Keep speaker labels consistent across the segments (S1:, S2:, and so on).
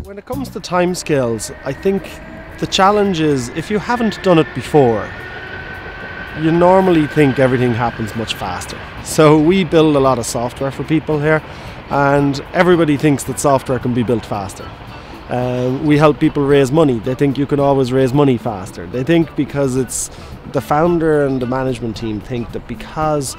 S1: When it comes to timescales, I think the challenge is if you haven't done it before, you normally think everything happens much faster. So we build a lot of software for people here, and everybody thinks that software can be built faster. We help people raise money. They think you can always raise money faster. They think because it's the founder and the management team think that because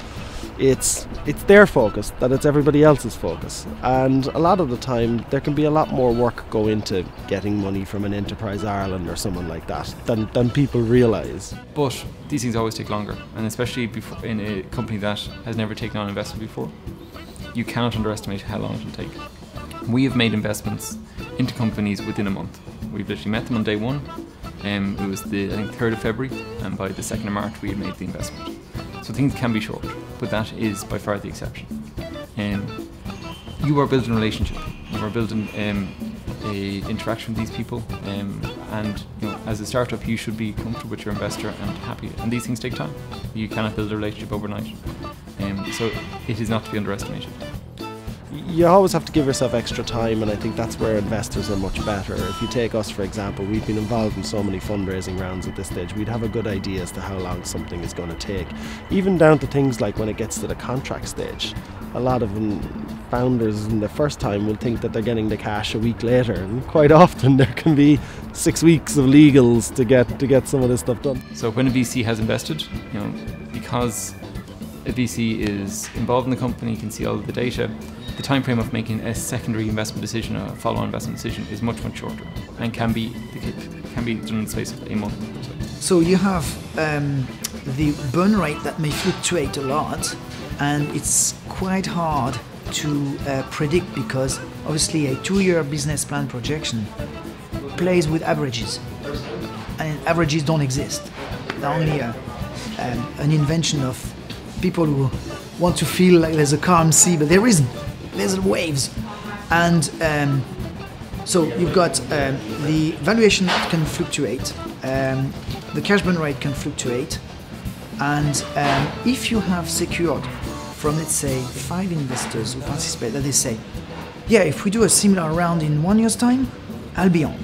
S1: it's their focus, that it's everybody else's focus. And a lot of the time there can be a lot more work go into getting money from an Enterprise Ireland or someone like that than people realise.
S2: But these things always take longer, and especially in a company that has never taken on investment before, you cannot underestimate how long it will take. We have made investments into companies within a month. We've literally met them on day one. It was the, I think, 3rd of February, and by the 2nd of March we had made the investment. So things can be short, but that is by far the exception. You are building a relationship. You are building a interaction with these people, and you know, as a startup, you should be comfortable with your investor and happy. And these things take time. You cannot build a relationship overnight. So it is not to be underestimated.
S1: You always have to give yourself extra time, and I think that's where investors are much better. If you take us, for example, we've been involved in so many fundraising rounds at this stage. We'd have a good idea as to how long something is going to take, even down to things like when it gets to the contract stage. A lot of founders in the first time will think that they're getting the cash a week later, and quite often there can be 6 weeks of legals to get some of this stuff done.
S2: So when a VC has invested, you know, because a VC is involved in the company, can see all of the data, the time frame of making a secondary investment decision, a follow-on investment decision, is much shorter, and can be done in the space of a month or so.
S3: So you have the burn rate that may fluctuate a lot, and it's quite hard to predict, because obviously a 2-year business plan projection plays with averages, and averages don't exist. They're only an invention of people who want to feel like there's a calm sea, but there isn't. There's waves. And so you've got the valuation can fluctuate, the cash burn rate can fluctuate, and if you have secured from, let's say, 5 investors who participate, that they say, yeah, if we do a similar round in 1 year's time, I'll be on.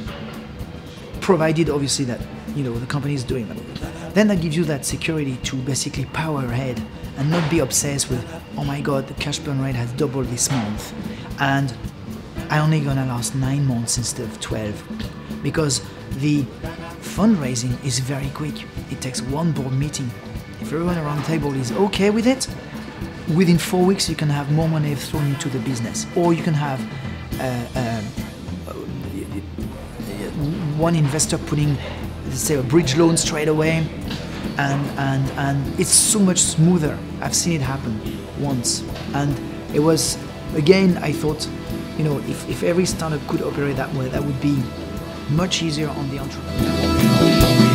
S3: Provided, obviously, that the company is doing that. Then that gives you that security to basically power ahead and not be obsessed with, oh my god, the cash burn rate has doubled this month, and I'm only gonna last 9 months instead of 12. Because the fundraising is very quick. It takes 1 board meeting. If everyone around the table is okay with it, within 4 weeks you can have more money thrown into the business. Or you can have one investor putting, let's say, a bridge loan straight away, and it's so much smoother. I've seen it happen once, and it was, again, I thought, if every startup could operate that way, that would be much easier on the entrepreneur.